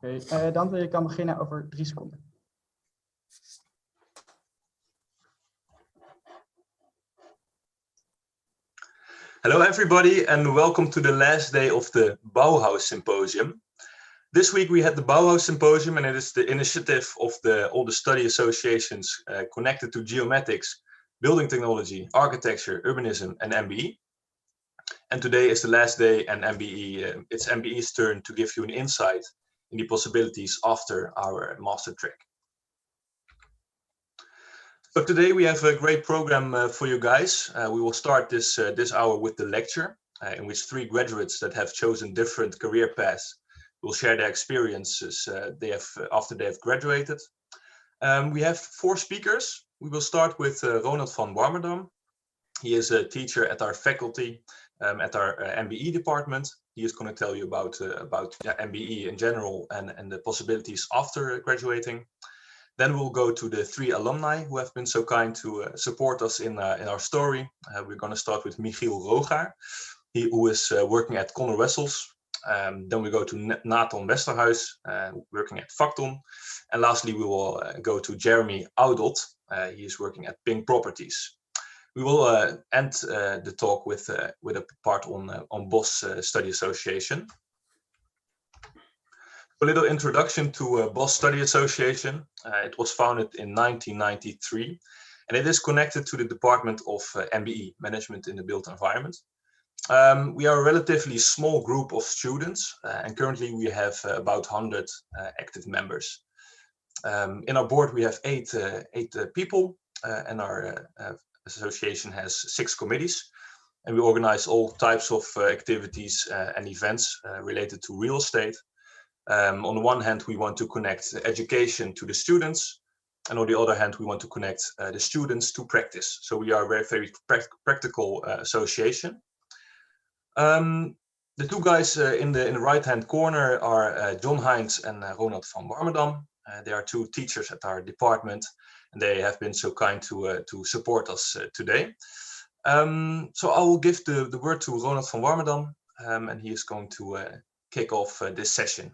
Oké, Dante, je kan beginnen over 3 seconden. Hello everybody and welcome to the last day of the BOUWHOUSE Symposium. This week we had the BOUWHOUSE Symposium and it is the initiative of all the study associations connected to geomatics, building technology, architecture, urbanism and MBE. And today is the last day and MBE, it's MBE's turn to give you an insight in the possibilities after our master track. So today we have a great program for you guys. We will start this hour with the lecture in which 3 graduates that have chosen different career paths will share their experiences after they have graduated. We have 4 speakers. We will start with Ronald van Warmerdam. He is a teacher at our faculty at our MBE department. He is going to tell you about MBE in general and the possibilities after graduating. Then we'll go to the 3 alumni who have been so kind to support us in our story. We're going to start with Michiel Roger, who is working at Conor Wessels. Then we go to Nathan Westerhuis, working at Facton. And lastly, we will go to Jeremy Oudot. He is working at Pink Properties. We will end the talk with a part on BOS Study Association. A little introduction to BOS Study Association. It was founded in 1993 and it is connected to the Department of MBE, Management in the Built Environment. We are a relatively small group of students and currently we have about 100 active members. In our board we have 8 people and our association has 6 committees and we organize all types of activities and events related to real estate. On the one hand, we want to connect education to the students, and on the other hand, we want to connect the students to practice. So we are a very practical association. The 2 guys in the right-hand corner are John Heinz and Ronald van Warmerdam. They are 2 teachers at our department, and they have been so kind to support us today. So I will give the word to Ronald van Warmerdam, and he is going to kick off this session.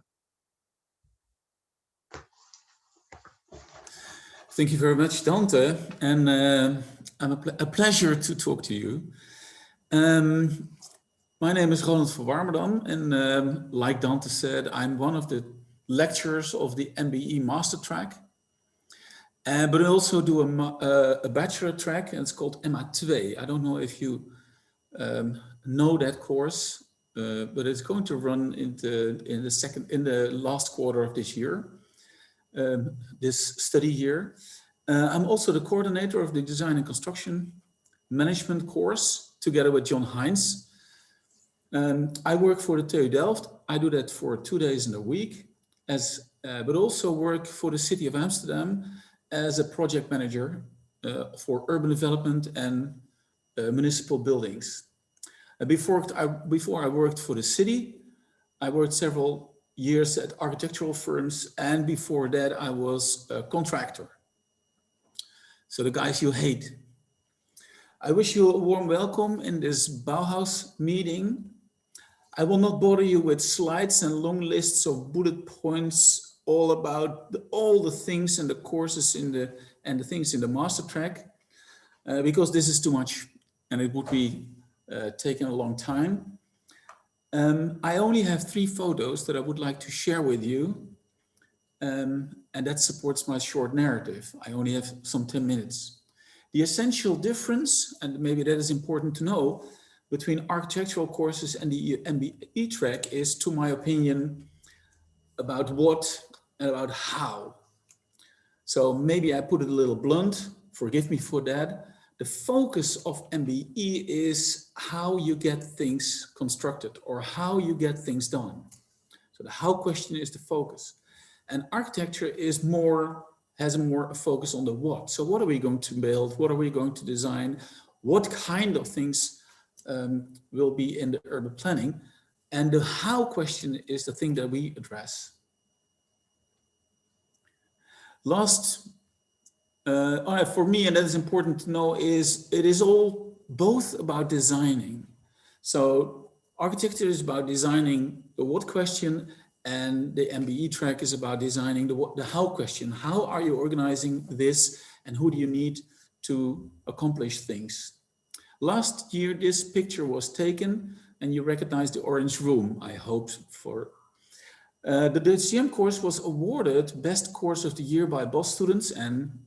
Thank you very much, Dante, and a pleasure to talk to you. My name is Ronald van Warmerdam, and like Dante said, I'm one of the lecturers of the MBE master track, but I also do a bachelor track, and it's called MA2. I don't know if you know that course, but it's going to run in the last quarter of this year. This study year. I'm also the coordinator of the Design and Construction Management course together with John Heinz. I work for the TU Delft. I do that for 2 days in a week, but also work for the City of Amsterdam as a project manager for urban development and municipal buildings. Before I worked for the city, I worked several years at architectural firms, and before that I was a contractor. So the guys you hate. I wish you a warm welcome in this BOUWHOUSE meeting. I will not bother you with slides and long lists of bullet points all about all the things and the courses and the things in the master track, because this is too much and it would be taking a long time. I only have 3 photos that I would like to share with you, and that supports my short narrative. I only have some 10 minutes. The essential difference, and maybe that is important to know, between architectural courses and the MBE track is, to my opinion, about what and about how. So maybe I put it a little blunt, forgive me for that. The focus of MBE is how you get things constructed or how you get things done. So the how question is the focus. And architecture is has a focus on the what. So what are we going to build? What are we going to design? What kind of things will be in the urban planning? And the how question is the thing that we address. Last, for me, and that is important to know, is it is all both about designing. So architecture is about designing the what question, And the MBE track is about designing the how question. How are you organizing this and who do you need to accomplish things? Last year, this picture was taken and you recognize the orange room, I hope for. The DCM course was awarded Best Course of the Year by BOS students, and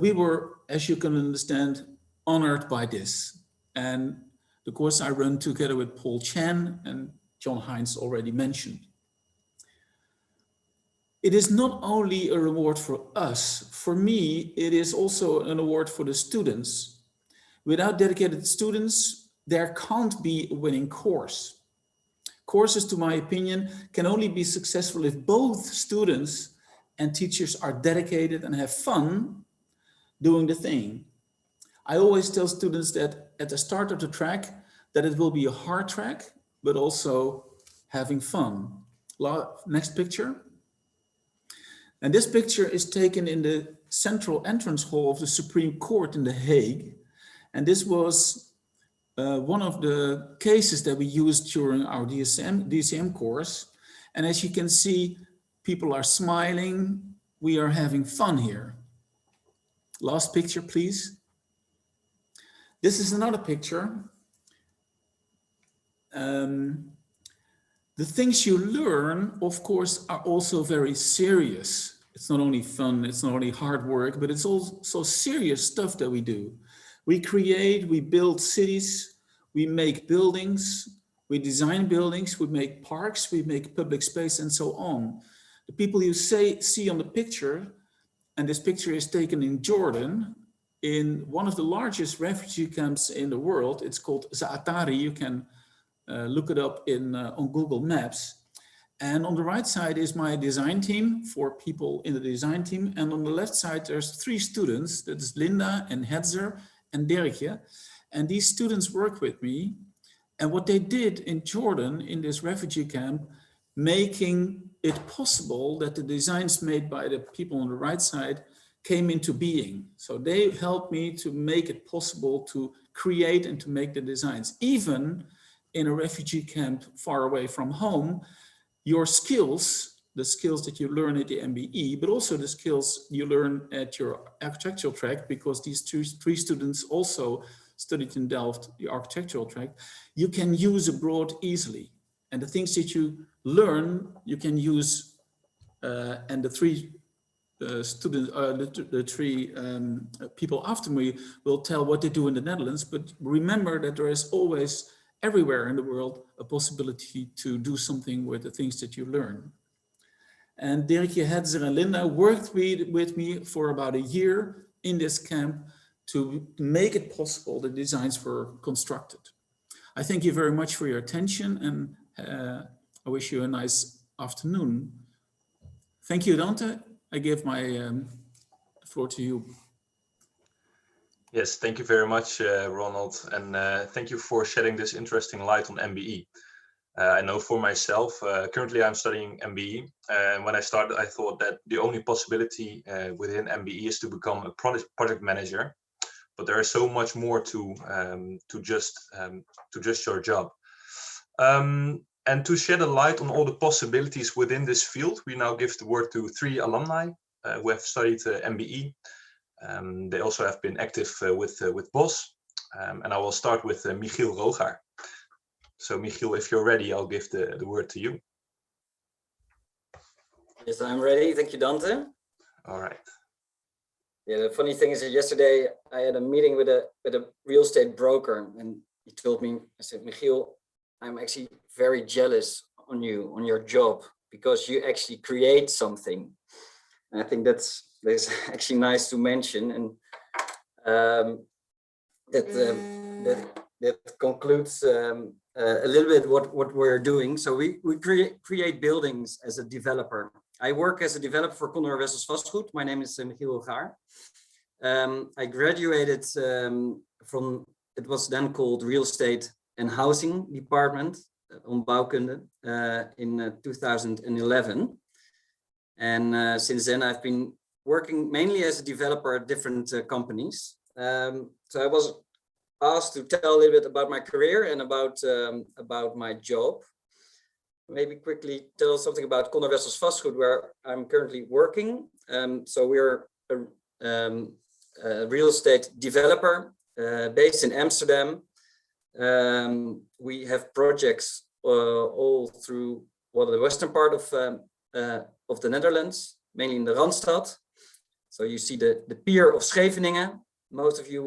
we were, as you can understand, honored by this. And the course I run together with Paul Chan and John Hines already mentioned. It is not only a reward for us. For me, it is also an award for the students. Without dedicated students, there can't be a winning course. Courses, to my opinion, can only be successful if both students and teachers are dedicated and have fun doing the thing. I always tell students that at the start of the track, that it will be a hard track, but also having fun. Next picture. And this picture is taken in the central entrance hall of the Supreme Court in The Hague. And this was one of the cases that we used during our DCM course. And as you can see, people are smiling. We are having fun here. Last picture, please. This is another picture. The things you learn, of course, are also very serious. It's not only fun, it's not only hard work, but it's also serious stuff that we do. We create, we build cities, we make buildings, we design buildings, we make parks, we make public space, and so on. The people you see on the picture, and this picture is taken in Jordan, in one of the largest refugee camps in the world. It's called Zaatari. You can look it up on Google Maps. And on the right side is my design team, 4 people in the design team. And on the left side, there's 3 students. That is Linda and Hetzer and D.B.S.G. And these students work with me. And what they did in Jordan, in this refugee camp, making it possible that the designs made by the people on the right side came into being. So they helped me to make it possible to create and to make the designs. Even in a refugee camp far away from home, your skills, the skills that you learn at the MBE, but also the skills you learn at your architectural track, because these 3 students also studied in Delft, the architectural track, you can use abroad easily. And the things that you learn, you can use, and the 3 students, the 3 people after me will tell what they do in the Netherlands, but remember that there is always, everywhere in the world, a possibility to do something with the things that you learn. And D.B.S.G, Hetzer and Linda worked with me for about a year in this camp to make it possible the designs were constructed. I thank you very much for your attention, and I wish you a nice afternoon. Thank you, Dante. I give my floor to you. Yes, thank you very much, Ronald, and thank you for shedding this interesting light on MBE. I know for myself, currently I'm studying MBE, and when I started, I thought that the only possibility within MBE is to become a project manager, but there is so much more to just your job. And to shed a light on all the possibilities within this field, we now give the word to 3 alumni who have studied MBE. They also have been active with BOS, and I will start with Michiel Roger. So Michiel, if you're ready, I'll give the word to you. Yes, I'm ready. Thank you, Dante. All right. Yeah, the funny thing is that yesterday I had a meeting with a real estate broker, and he told me, I said, Michiel, I'm actually very jealous on you, on your job, because you actually create something. And I think that's actually nice to mention, and that concludes a little bit what we're doing. So we create buildings as a developer. I work as a developer for Conor Wessels Vastgoed. My name is Michiel Roger. I graduated from, it was then called Real Estate and Housing Department on Bouwkunde in 2011. And since then I've been working mainly as a developer at different companies. So I was asked to tell a little bit about my career and about my job. maybe quickly tell something about Connorwessels Vastgoed, where I'm currently working. So we're a real estate developer based in Amsterdam. We have projects all through the western part of the Netherlands, mainly in the Randstad. So you see the pier of Scheveningen. Most of you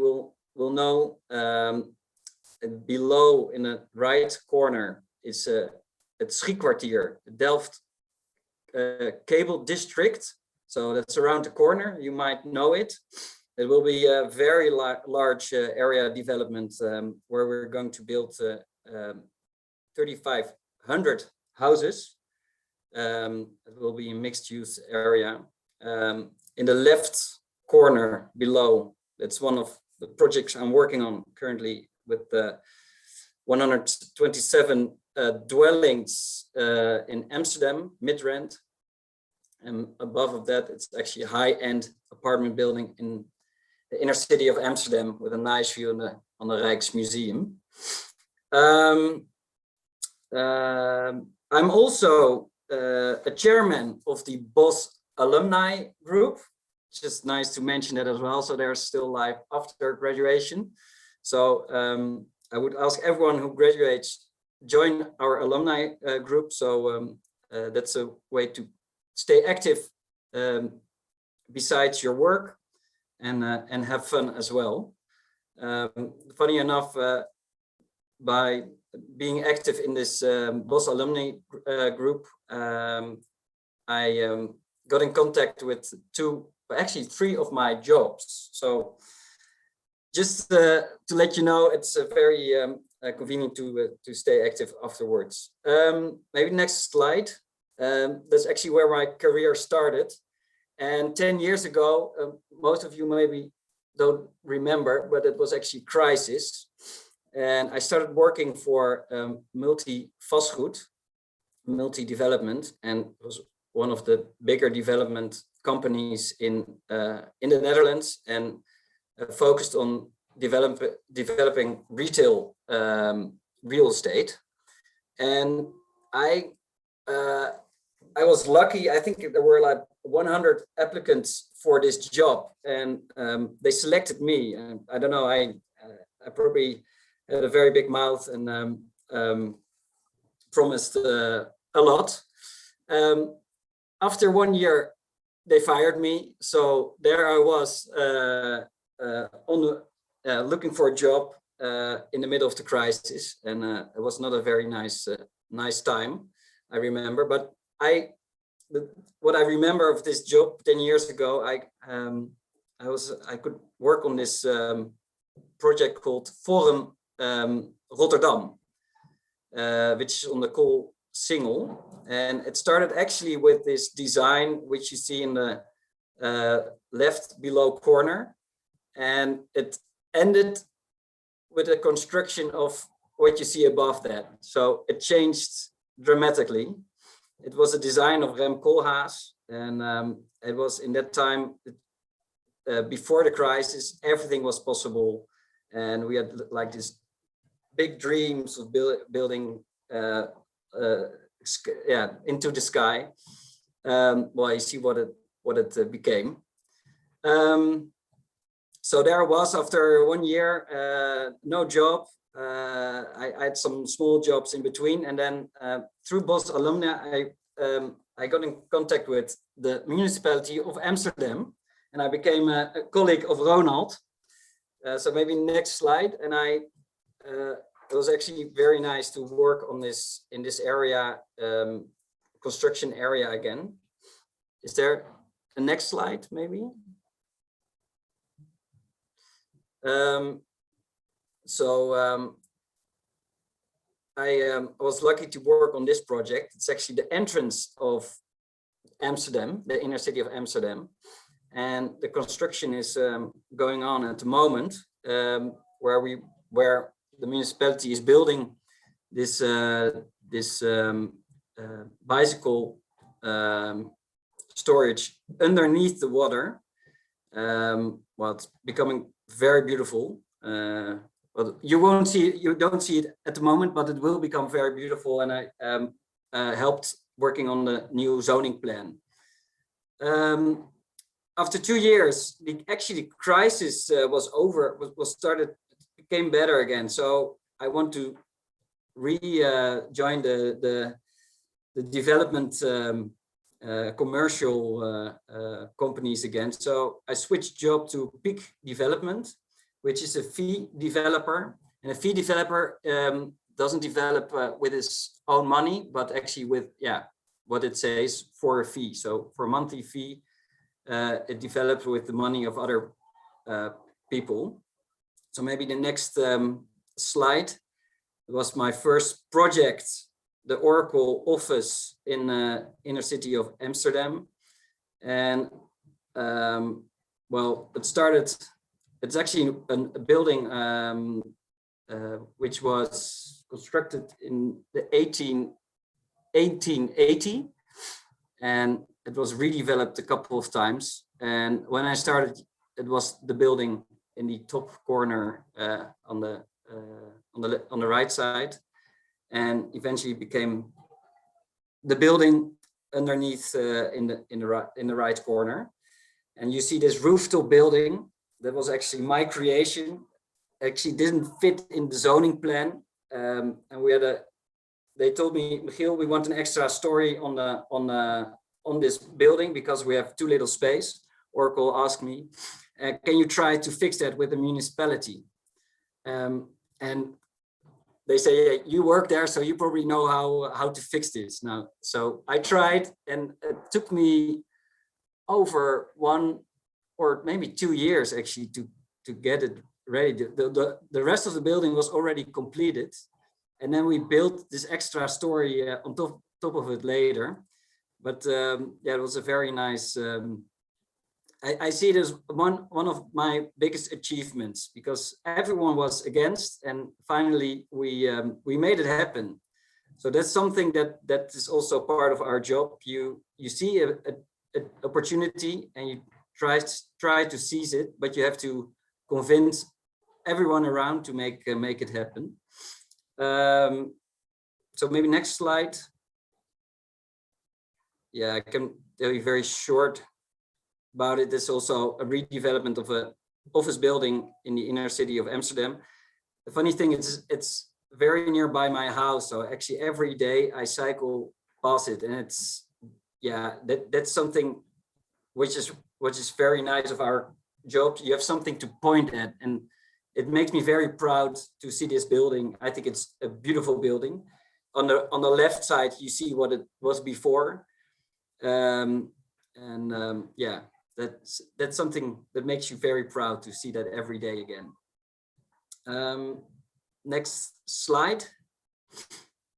will know. Below in the right corner is het Schiekwartier, Delft cable district. So that's around the corner. You might know it. It will be a very large area development where we're going to build 3,500 houses. It will be a mixed use area. In the left corner below, that's one of the projects I'm working on currently with 127 dwellings in Amsterdam, mid-rent. And above of that, it's actually a high-end apartment building in the inner city of Amsterdam with a nice view on the Rijksmuseum. I'm also a chairman of the BOS alumni group. It's just nice to mention that as well. So they're still live after graduation. So I would ask everyone who graduates, join our alumni group. So that's a way to stay active besides your work and have fun as well. Funny enough, by being active in this BOS alumni group, I got in contact with three of my jobs. So just to let you know, it's very convenient to stay active afterwards. Maybe next slide. That's actually where my career started. And 10 years ago, most of you maybe don't remember, but it was actually crisis. And I started working for multi-vastgoed, multi-development, and it was one of the bigger development companies in the Netherlands, and focused on developing retail real estate. And I was lucky. I think there were like 100 applicants for this job, and they selected me. And I don't know, I probably had a very big mouth and promised a lot. After 1 year, they fired me. So there I was looking for a job in the middle of the crisis, and it was not a very nice time, I remember. But what I remember of this job 10 years ago, I could work on this project called Forum Rotterdam, which is on the Kool Singel. And it started actually with this design, which you see in the left below corner. And it ended with the construction of what you see above that. So it changed dramatically. It was a design of Rem Koolhaas. And it was in that time, before the crisis, everything was possible. And we had like this big dreams of building into the sky. Well, you see what it became. So there I was after 1 year, no job. I had some small jobs in between, and then through BOS alumni, I got in contact with the municipality of Amsterdam, and I became a colleague of Ronald. So maybe next slide, and it was actually very nice to work on this in this area, construction area again. Is there a next slide, maybe? I was lucky to work on this project. It's actually the entrance of Amsterdam, the inner city of Amsterdam. And the construction is going on at the moment, where the municipality is building this bicycle storage underneath the water. Well, it's becoming very beautiful. Well, you don't see it at the moment, but it will become very beautiful. And helped working on the new zoning plan. After 2 years, actually the crisis was over, became better again. So I want to join the development commercial companies again. So I switched job to Peak Development, which is a fee developer. And a fee developer doesn't develop with his own money, but actually with, what it says, for a fee. So for a monthly fee, it develops with the money of other people. So maybe the next slide. It was my first project, the Oracle office in the inner city of Amsterdam. And well, it's actually a building which was constructed in the 1880, and it was redeveloped a couple of times. And when I started, it was the building in the top corner on the right side, and eventually became the building underneath in the right corner. And you see this rooftop building that was actually my creation. Actually didn't fit in the zoning plan, and they told me, Michiel, we want an extra story on this building because we have too little space. Oracle asked me, can you try to fix that with the municipality? And they say, yeah, you work there, so you probably know how to fix this now. So I tried, and it took me over 1 or maybe 2 years actually to get it ready. The rest of the building was already completed, and then we built this extra story on top of it later. But yeah, it was a very nice. I see it as one of my biggest achievements, because everyone was against, and finally we made it happen. So that's something that is also part of our job. You see an opportunity and you try to seize it, but you have to convince everyone around to make it happen. So maybe next slide. Yeah, I can tell you very short about it. There's also a redevelopment of an office building in the inner city of Amsterdam. The funny thing is, it's very nearby my house. So actually every day I cycle past it, and it's, yeah, that's something which is very nice of our job. You have something to point at, and it makes me very proud to see this building. I think it's a beautiful building. On the left side, you see what it was before. Yeah, that's something that makes you very proud to see that every day again. Next slide.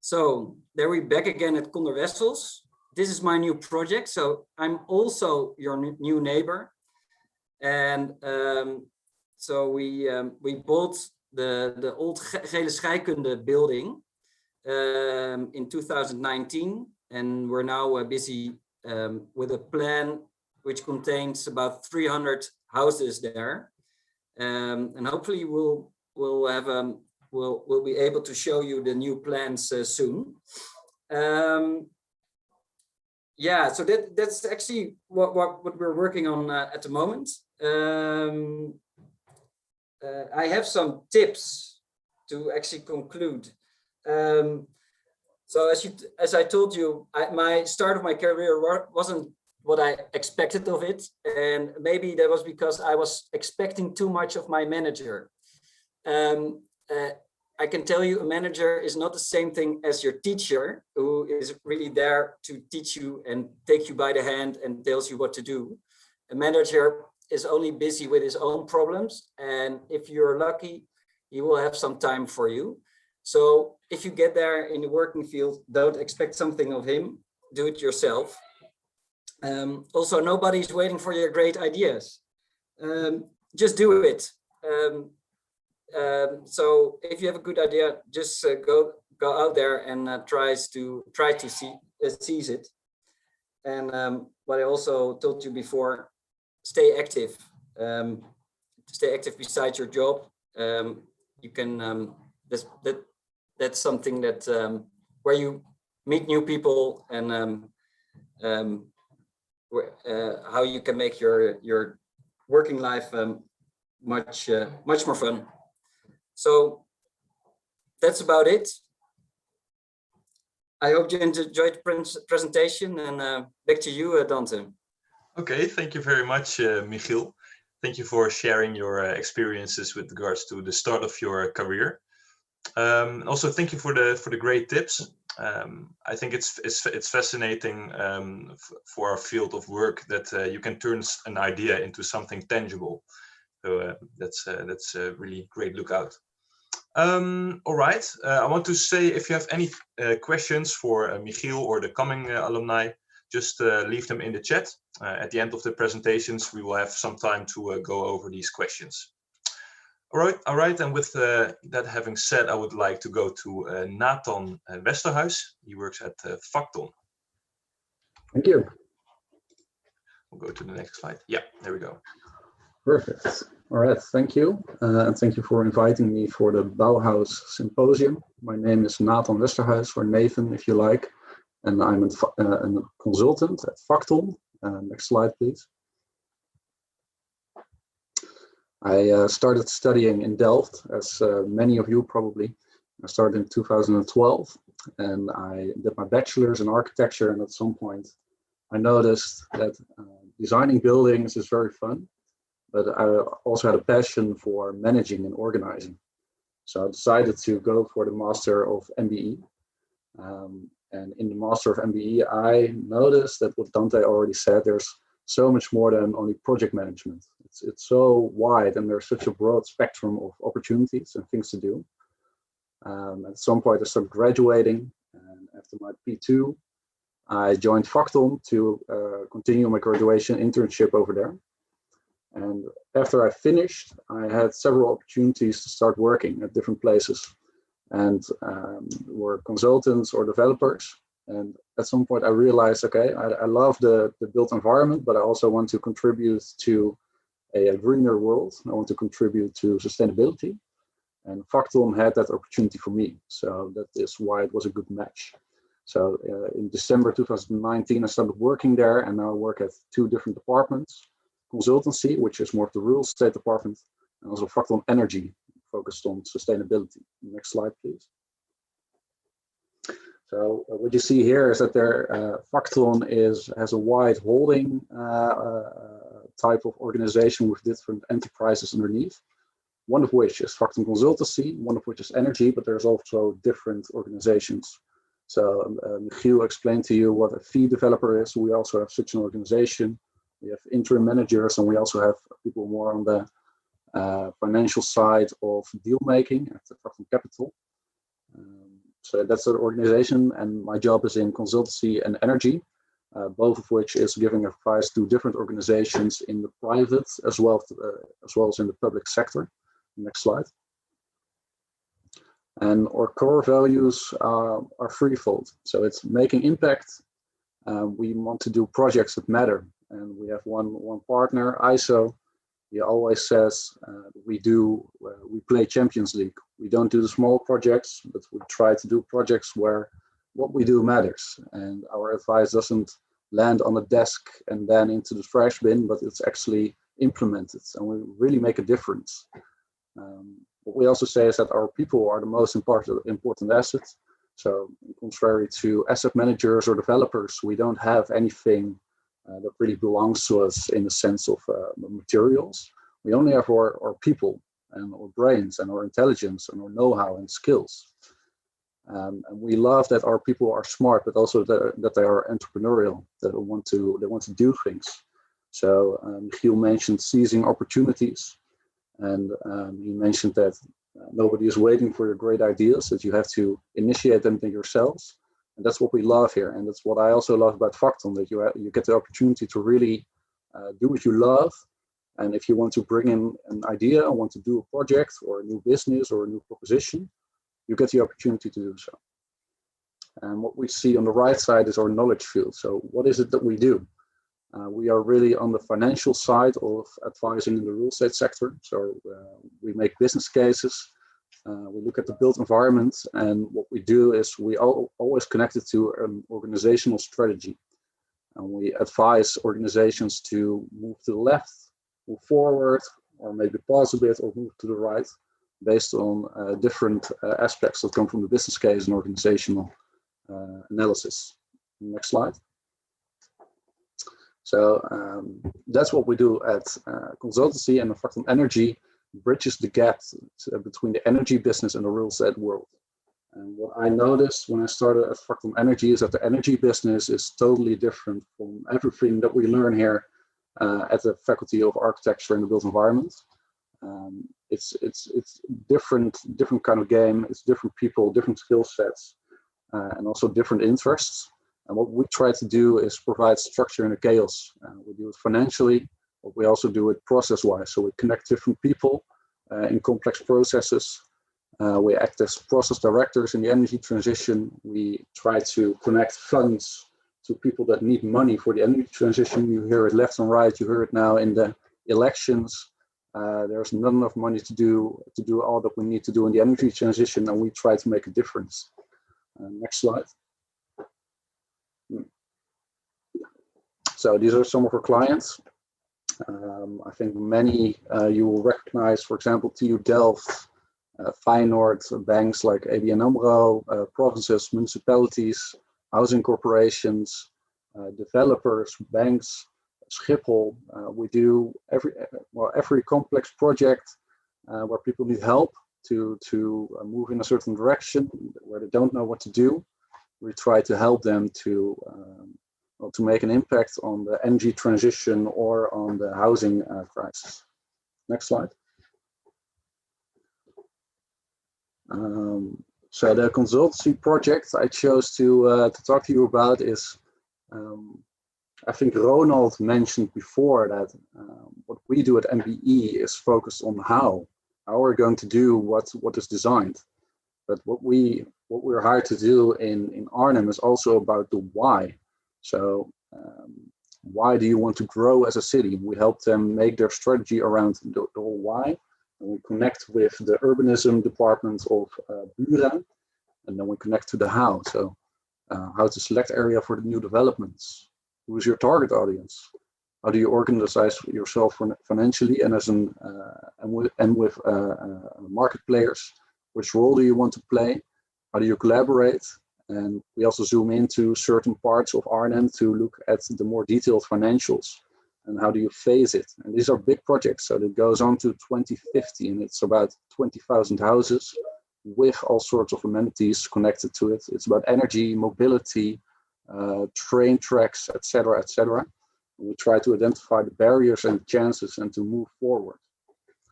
So there we're back again at Wessels. This is my new project. So I'm also your new neighbor. And so we bought the old Gele Scheikunde building in 2019. And we're now busy with a plan which contains about 300 houses there, and hopefully we'll be able to show you the new plans soon. Yeah, so that's actually what we're working on at the moment. I have some tips to actually conclude. So as I told you, my start of my career wasn't what I expected of it. And maybe that was because I was expecting too much of my manager. I can tell you, a manager is not the same thing as your teacher, who is really there to teach you and take you by the hand and tells you what to do. A manager is only busy with his own problems. And if you're lucky, he will have some time for you. So if you get there in the working field, don't expect something of him, do it yourself. Also, nobody's waiting for your great ideas. Just do it. So if you have a good idea, just go out there and try to seize it. And what I also told you before, stay active. Stay active beside your job. You can that's something that where you meet new people, and how you can make your working life much more fun. So that's about it. I hope you enjoyed the presentation, and back to you, Dante. Okay, thank you very much, Michiel. Thank you for sharing your experiences with regards to the start of your career. Also, thank you for the great tips. I think it's fascinating for our field of work that you can turn an idea into something tangible. So that's a really great lookout. All right, I want to say, if you have any questions for Michiel or the coming alumni, just leave them in the chat. At the end of the presentations, we will have some time to go over these questions. All right, and with that having said, I would like to go to Nathan Westerhuis. He works at Facton. Thank you. We'll go to the next slide. Yeah, there we go. Perfect. All right, thank you. And thank you for inviting me for the BOUWHOUSE Symposium. My name is Nathan Westerhuis, or Nathan if you like, and I'm a consultant at Facton. Next slide, please. I started studying in Delft, as many of you probably. I started in 2012, and I did my bachelor's in architecture, and at some point I noticed that designing buildings is very fun, but I also had a passion for managing and organizing. So I decided to go for the Master of MBE. And in the Master of MBE, I noticed that what Dante already said, there's so much more than only project management. It's so wide, and there's such a broad spectrum of opportunities and things to do. At some point I started graduating, and after my P2, I joined Facton to continue my graduation internship over there. And after I finished, I had several opportunities to start working at different places, and were consultants or developers. And at some point I realized, okay, I love the built environment, but I also want to contribute to a greener world. I want to contribute to sustainability. And Facton had that opportunity for me. So that is why it was a good match. So in December 2019, I started working there, and now I work at 2 different departments. Consultancy, which is more of the real estate department, and also Facton Energy, focused on sustainability. Next slide, please. So what you see here is that Facton has a wide holding type of organization with different enterprises underneath, one of which is Facton Consultancy, one of which is Energy, but there's also different organizations. So Michiel explained to you what a fee developer is. We also have such an organization. We have interim managers, and we also have people more on the financial side of deal making at the Facton Capital. So that's the organization, and my job is in consultancy and energy, both of which is giving advice to different organizations in the private as well as in the public sector. Next slide. And our core values are threefold. So it's making impact. We want to do projects that matter, and we have one partner, ISO. He always says we play Champions League. We don't do the small projects, but we try to do projects where what we do matters, and our advice doesn't land on a desk and then into the trash bin, but it's actually implemented, and we really make a difference. What we also say is that our people are the most important assets. So contrary to asset managers or developers, we don't have anything that really belongs to us in the sense of materials. We only have our people and our brains and our intelligence and our know-how and skills. And we love that our people are smart, but also that they are entrepreneurial, that they want to do things. So Michiel mentioned seizing opportunities, and he mentioned that nobody is waiting for your great ideas, that you have to initiate them yourselves. And that's what we love here, and that's what I also love about Facton, that you get the opportunity to really do what you love. And if you want to bring in an idea or want to do a project or a new business or a new proposition, you get the opportunity to do so. And what we see on the right side is our knowledge field. So what is it that we do? We are really on the financial side of advising in the real estate sector. So we make business cases. We look at the built environment, and what we do is we always connect it to an organizational strategy. And we advise organizations to move to the left, move forward, or maybe pause a bit or move to the right, based on different aspects that come from the business case and organizational analysis. Next slide. So that's what we do at consultancy, and Factum Energy bridges the gap between the energy business and the real estate world. And what I noticed when I started at Factum Energy is that the energy business is totally different from everything that we learn here at the Faculty of Architecture and the Built Environment. It's different kind of game. It's different people, different skill sets, and also different interests. And what we try to do is provide structure in the chaos. We do it financially, but we also do it process-wise. So we connect different people in complex processes. We act as process directors in the energy transition. We try to connect funds to people that need money for the energy transition. You hear it left and right. You hear it now in the elections. There's not enough money to do all that we need to do in the energy transition, and we try to make a difference. Next slide. So these are some of our clients. I think many you will recognize, for example, TU Delft, Feyenoord, banks like ABN AMRO, provinces, municipalities, housing corporations, developers, banks, Schiphol. We do every complex project where people need help to move in a certain direction, where they don't know what to do. We try to help them to make an impact on the energy transition or on the housing crisis. Next slide. So the consultancy project I chose to talk to you about is, I think Ronald mentioned before that what we do at MBE is focused on how we're going to do what is designed. But what we're hired to do in Arnhem is also about the why. So why do you want to grow as a city? We help them make their strategy around the whole why. And we connect with the urbanism department of BouT, and then we connect to the how. So how to select area for the new developments. Who is your target audience? How do you organize yourself financially and as with market players? Which role do you want to play? How do you collaborate? And we also zoom into certain parts of Arnhem to look at the more detailed financials and how do you phase it. And these are big projects, so it goes on to 2050, and it's about 20,000 houses with all sorts of amenities connected to it. It's about energy, mobility, train tracks, etc., etc. We try to identify the barriers and chances and to move forward.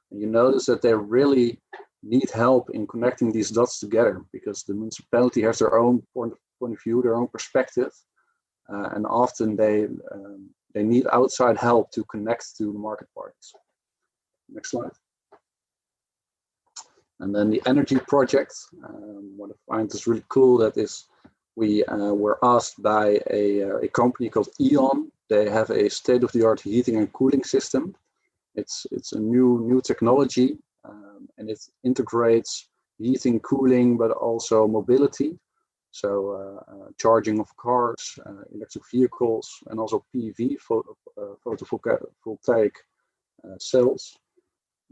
And you notice that they really need help in connecting these dots together, because the municipality has their own point of view, their own perspective, and often they need outside help to connect to the market parties. Next slide. And then the energy project, what I find is really cool, that is we were asked by a company called E.ON. They have a state-of-the-art heating and cooling system. It's a new technology, and it integrates heating, cooling, but also mobility. So charging of cars, electric vehicles, and also PV, photovoltaic cells.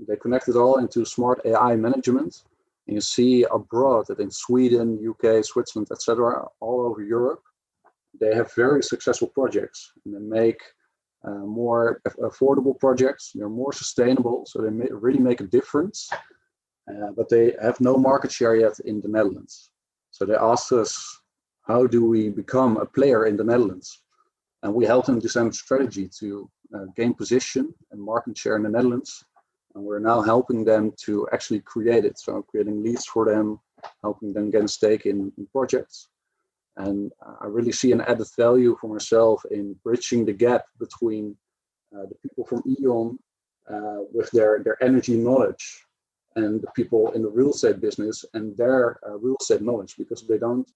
They connect it all into smart AI management. And you see abroad that in Sweden, UK, Switzerland, etc., all over Europe, they have very successful projects, and they make more affordable projects. They're more sustainable, so they really make a difference. But they have no market share yet in the Netherlands. So they asked us, how do we become a player in the Netherlands? And we help them design a strategy to gain position and market share in the Netherlands. And we're now helping them to actually create it. So creating leads for them, helping them get a stake in projects. And I really see an added value for myself in bridging the gap between the people from E.ON with their energy knowledge and the people in the real estate business and their real estate knowledge, because they don't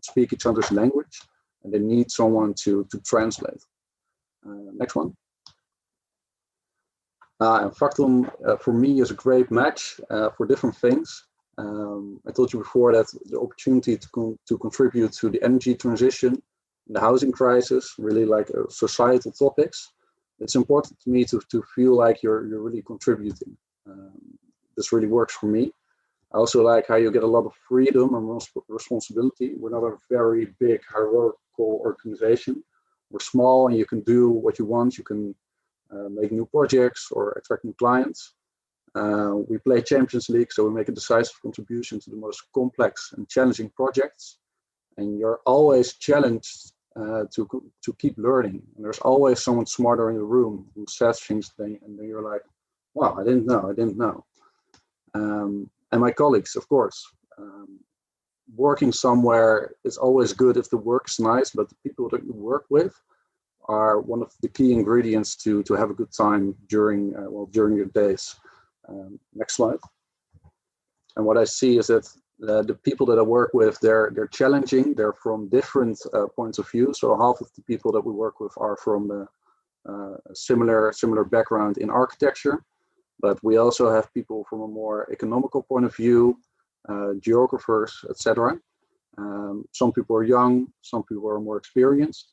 speak each other's language, and they need someone to translate. Next one. And Facton, for me, is a great match for different things. I told you before that the opportunity to contribute to the energy transition, the housing crisis, really like societal topics. It's important to me to feel like you're really contributing. This really works for me. I also like how you get a lot of freedom and responsibility. We're not a very big hierarchical organization. We're small and you can do what you want. You can make new projects or attract new clients. We play Champions League, so we make a decisive contribution to the most complex and challenging projects. And you're always challenged to keep learning. And there's always someone smarter in the room who says things, and then you're like, wow, I didn't know. And my colleagues, of course. Working somewhere is always good if the work is nice, but the people that you work with are one of the key ingredients to have a good time during your days. Next slide. And what I see is that the people that I work with, they're challenging. They're from different points of view. So half of the people that we work with are from a similar background in architecture, but we also have people from a more economical point of view, geographers, etc. Some people are young, some people are more experienced.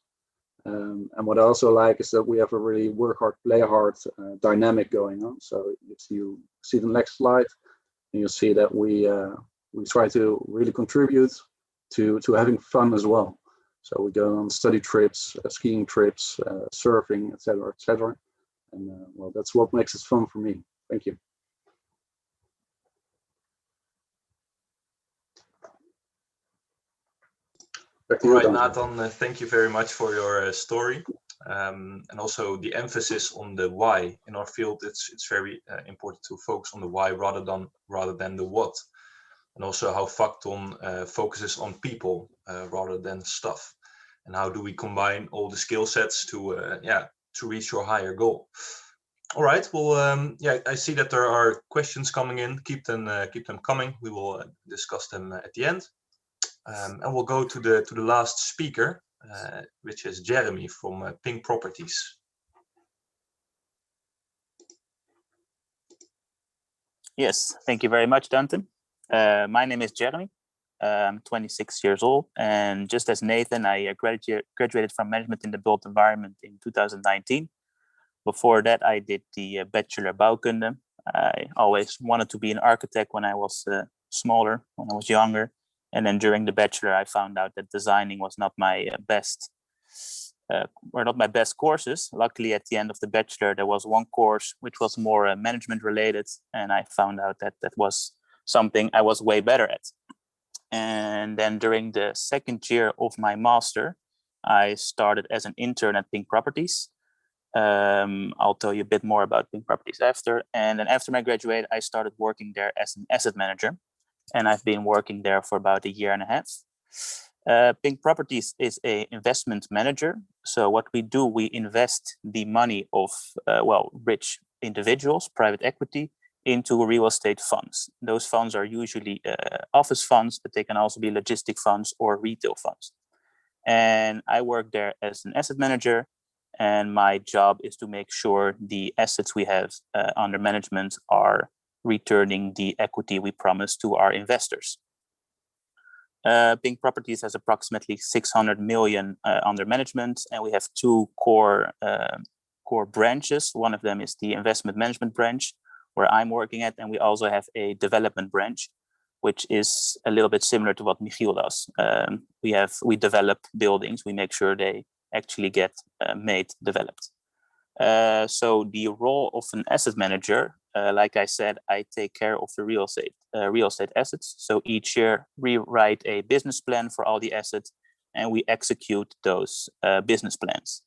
And what I also like is that we have a really work hard, play hard dynamic going on. So if you see the next slide, and you'll see that we try to really contribute to having fun as well. So we go on study trips, skiing trips, surfing, etc., etc. And well, that's what makes it fun for me. Thank you. Right, Nathan, thank you very much for your story, and also the emphasis on the why. In our field, it's very important to focus on the why rather than the what, and also how Facton focuses on people rather than stuff, and how do we combine all the skill sets to reach your higher goal. All right, well, yeah, I see that there are questions coming in. Keep them coming. We will discuss them at the end. And we'll go to the last speaker, which is Jeremy from Pink Properties. Yes, thank you very much, Duncan. My name is Jeremy. I'm 26 years old, and just as Nathan, I graduated from management in the built environment in 2019. Before that, I did the bachelor bouwkunde. I always wanted to be an architect when I was smaller, when I was younger. And then during the bachelor, I found out that designing was not my best courses. Luckily, at the end of the bachelor, there was one course which was more management related, and I found out that that was something I was way better at. And then during the second year of my master, I started as an intern at Pink Properties. I'll tell you a bit more about Pink Properties after. And then after my graduate, I started working there as an asset manager. And I've been working there for about a year and a half. Pink Properties is an investment manager. So what we do, we invest the money of rich individuals, private equity, into real estate funds. Those funds are usually office funds, but they can also be logistic funds or retail funds. And I work there as an asset manager. And my job is to make sure the assets we have under management are returning the equity we promise to our investors. Pink Properties has approximately 600 million under management, and we have two core branches. One of them is the investment management branch, where I'm working at, and we also have a development branch, which is a little bit similar to what Michiel does. We develop buildings. We make sure they actually get developed. So the role of an asset manager, like I said, I take care of the real estate assets. So each year we write a business plan for all the assets, and we execute those business plans.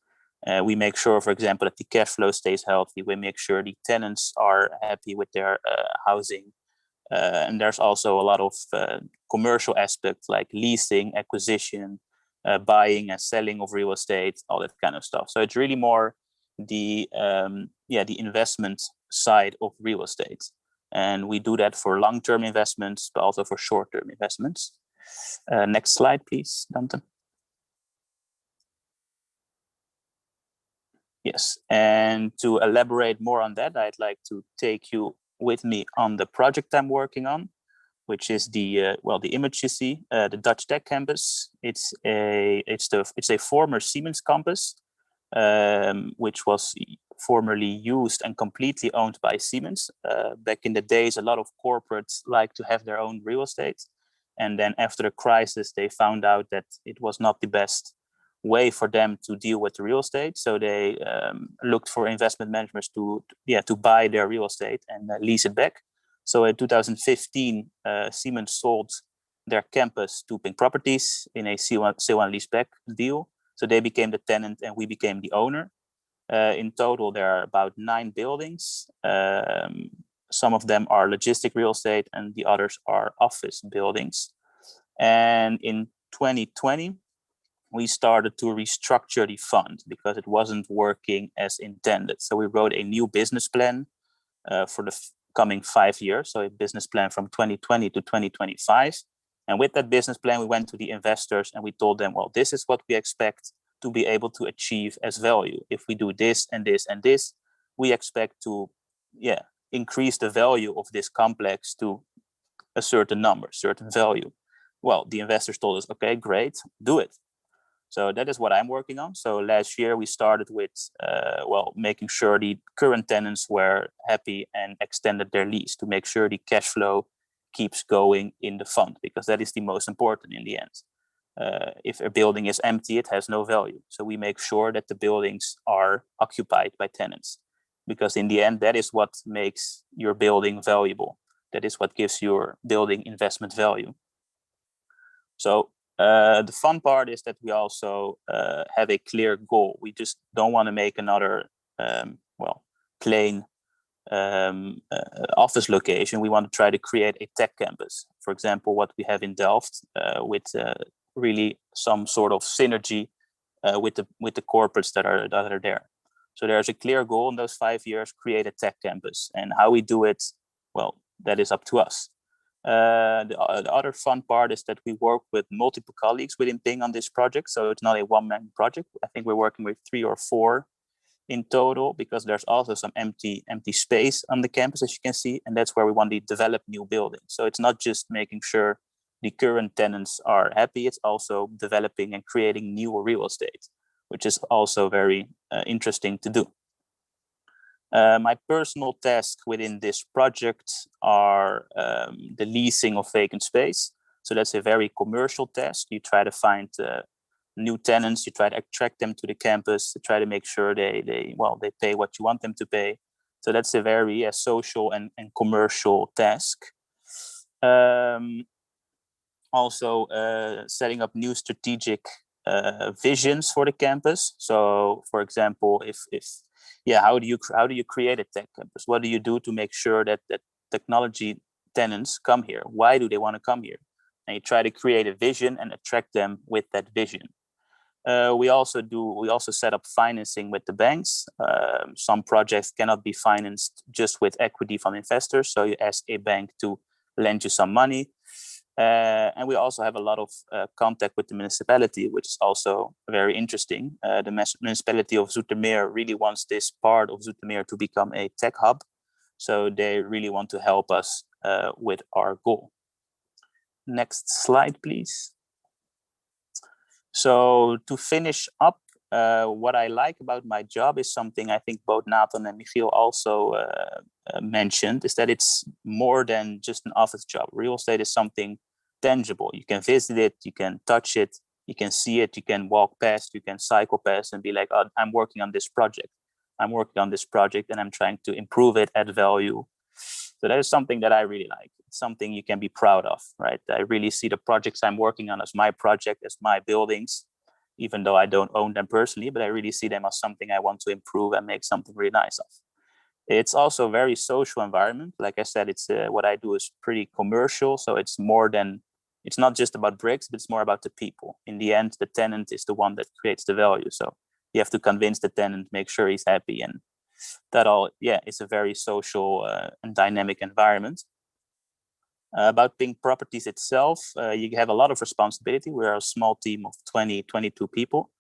We make sure, for example, that the cash flow stays healthy. We make sure the tenants are happy with their housing. And there's also a lot of commercial aspects like leasing, acquisition, buying and selling of real estate, all that kind of stuff. So it's really more the investment side of real estate, and we do that for long-term investments, but also for short-term investments. Next slide, please, Dante. Yes, and to elaborate more on that, I'd like to take you with me on the project I'm working on, which is the the image you see, the Dutch Tech Campus. It's a former Siemens campus, which was formerly used and completely owned by Siemens. Back in the days, a lot of corporates like to have their own real estate, and then after the crisis, they found out that it was not the best way for them to deal with the real estate. So they looked for investment managers to buy their real estate and lease it back. So in 2015, Siemens sold their campus to Pink Properties in a sale and leaseback deal. So they became the tenant and we became the owner. In total, there are about 9 buildings. Some of them are logistic real estate and the others are office buildings. And in 2020, we started to restructure the fund because it wasn't working as intended. So we wrote a new business plan for the coming 5 years. So a business plan from 2020 to 2025. And with that business plan, we went to the investors and we told them, well, this is what we expect to be able to achieve as value. If we do this and this and this, we expect to increase the value of this complex to a certain number, certain value. Well, the investors told us, okay, great, do it. So that is what I'm working on. So last year we started with, making sure the current tenants were happy and extended their lease to make sure the cash flow keeps going in the fund, because that is the most important in the end. If a building is empty, it has no value. So we make sure that the buildings are occupied by tenants, because in the end, that is what makes your building valuable. That is what gives your building investment value. So the fun part is that we also have a clear goal. We just don't want to make another plain office location. We want to try to create a tech campus. For example, what we have in Delft with really some sort of synergy with the corporates that are there. So there's a clear goal in those 5 years: create a tech campus. And how we do it, well, that is up to us. The other fun part is that we work with multiple colleagues within Ping on this project. So it's not a one-man project. I think we're working with 3 or 4 in total, because there's also some empty space on the campus, as you can see. And that's where we want to develop new buildings. So it's not just making sure the current tenants are happy. It's also developing and creating new real estate, which is also very interesting to do. My personal tasks within this project are the leasing of vacant space. So that's a very commercial task. You try to find new tenants, you try to attract them to the campus, to try to make sure they pay what you want them to pay. So that's a very social and commercial task. Also setting up new strategic visions for the campus. So for example, how do you create a tech campus? What do you do to make sure that technology tenants come here? Why do they want to come here? And you try to create a vision and attract them with that vision. We also set up financing with the banks. Some projects cannot be financed just with equity from investors, so you ask a bank to lend you some money. And we also have a lot of contact with the municipality, which is also very interesting. The municipality of Zoetermeer really wants this part of Zoetermeer to become a tech hub. So they really want to help us with our goal. Next slide, please. So to finish up, what I like about my job is something I think both Nathan and Michiel also mentioned, is that it's more than just an office job. Real estate is something tangible. You can visit it, you can touch it, you can see it, you can walk past, you can cycle past and be like, oh, I'm working on this project. I'm working on this project and I'm trying to improve it, add value. So that is something that I really like. It's something you can be proud of, right? I really see the projects I'm working on as my project, as my buildings, even though I don't own them personally, but I really see them as something I want to improve and make something really nice of. It's also a very social environment. Like I said, it's what I do is pretty commercial. So it's not just about bricks, but it's more about the people. In the end, the tenant is the one that creates the value. So you have to convince the tenant, make sure he's happy, and that all, it's a very social and dynamic environment. About Ping Properties itself, you have a lot of responsibility. We are a small team of 22 people.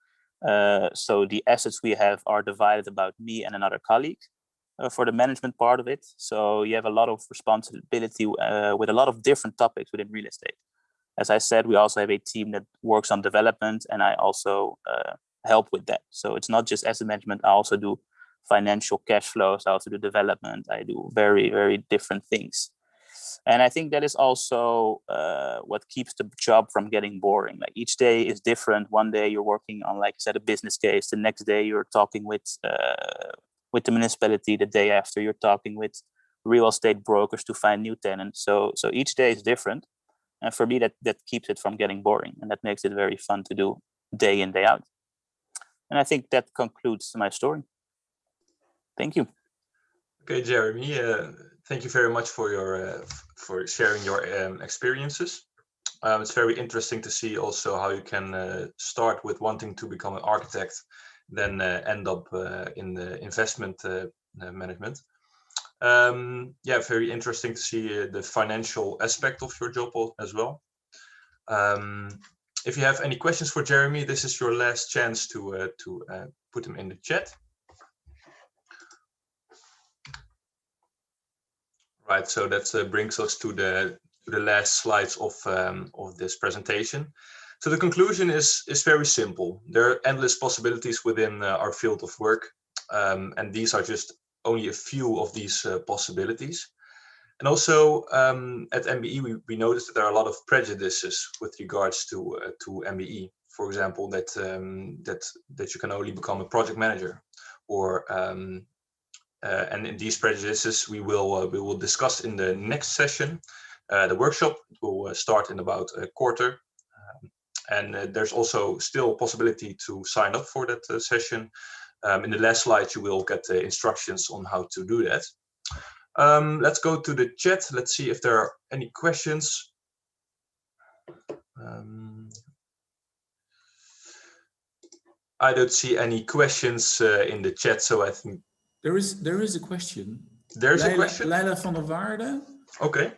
So the assets we have are divided about me and another colleague for the management part of it. So you have a lot of responsibility with a lot of different topics within real estate. As I said, we also have a team that works on development, and I also help with that. So it's not just asset management. I also do financial cash flows. I also do development. I do very, very different things. And I think that is also what keeps the job from getting boring. Like each day is different. One day you're working on, like I said, a business case. The next day you're talking with the municipality. The day after you're talking with real estate brokers to find new tenants. So each day is different. And for me, that keeps it from getting boring, and that makes it very fun to do day in, day out. And I think that concludes my story. Thank you. Okay, Jeremy, thank you very much for sharing your experiences. It's very interesting to see also how you can start with wanting to become an architect, then end up in the investment management. Yeah, very interesting to see the financial aspect of your job as well. If you have any questions for Jeremy, this is your last chance to put them in the chat. Right, so that brings us to the last slides of this presentation. So the conclusion is very simple. There are endless possibilities within our field of work, and these are just only a few of these possibilities. And also at MBE, we noticed that there are a lot of prejudices with regards to MBE. For example, that you can only become a project manager, or and in these prejudices we will discuss in the next session. The workshop will start in about a quarter, and there's also still possibility to sign up for that session. In the last slide, you will get the instructions on how to do that. Let's go to the chat. Let's see if there are any questions. I don't see any questions in the chat, so I think there is a question. There's a question. Leila van der Waarde. Okay.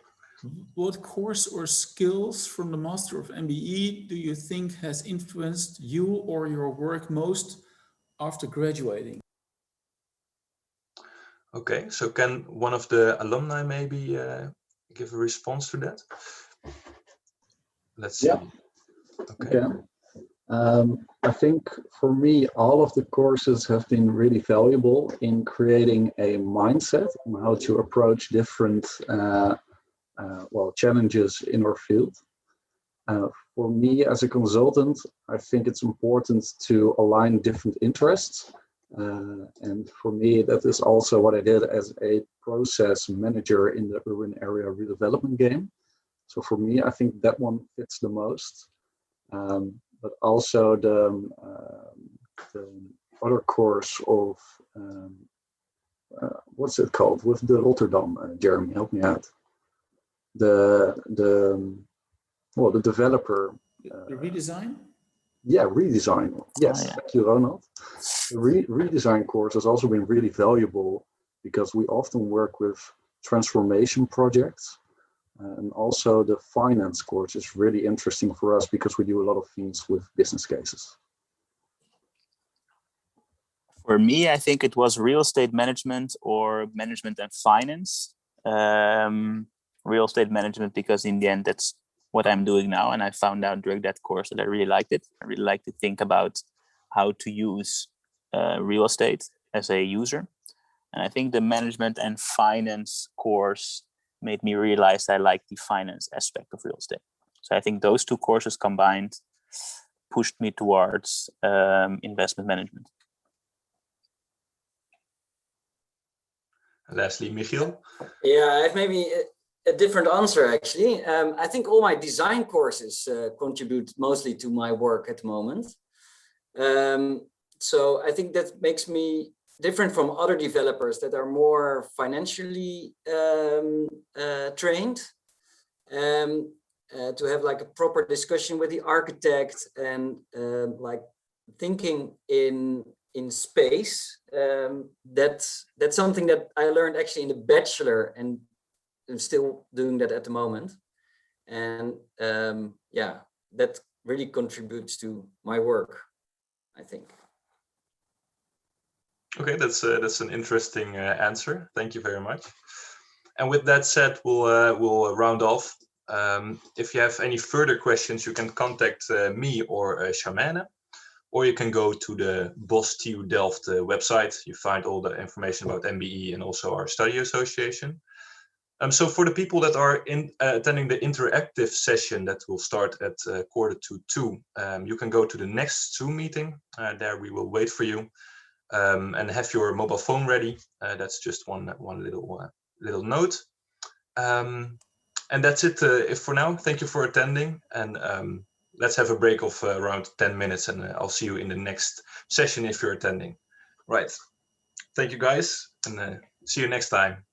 What course or skills from the Master of MBE do you think has influenced you or your work most after graduating? Okay, so can one of the alumni maybe give a response to that? Let's see. Yeah. Okay. I think for me, all of the courses have been really valuable in creating a mindset on how to approach different challenges in our field. For me as a consultant, I think it's important to align different interests. And for me, that is also what I did as a process manager in the urban area redevelopment game. So for me, I think that one fits the most. But also the other course of, what's it called? With the Rotterdam, Jeremy, help me out. The developer. The redesign? Yeah, redesign. Yes, Thank you, Ronald. The redesign course has also been really valuable because we often work with transformation projects. And also the finance course is really interesting for us because we do a lot of things with business cases. For me, I think it was real estate management or management and finance. Real estate management, because in the end, that's what I'm doing now. And I found out during that course that I really liked it. I really like to think about how to use real estate as a user. And I think the management and finance course made me realize I like the finance aspect of real estate. So I think those two courses combined pushed me towards investment management. Lastly, Michiel? Yeah, I have maybe a different answer actually. I think all my design courses contribute mostly to my work at the moment. So I think that makes me different from other developers that are more financially trained, to have like a proper discussion with the architect and like thinking in space. That's something that I learned actually in the bachelor, and I'm still doing that at the moment. And yeah, that really contributes to my work, I think. Okay, that's an interesting answer. Thank you very much. And with that said, we'll round off. If you have any further questions, you can contact me or Charmaine, or you can go to the BOS-TU Delft website. You find all the information about MBE and also our study association. So for the people that are attending the interactive session that will start at 1:45, you can go to the next Zoom meeting. There we will wait for you, and have your mobile phone ready. That's just one little note. And that's it for now. Thank you for attending, and let's have a break of around 10 minutes, and I'll see you in the next session if you're attending. Right. Thank you guys, and see you next time.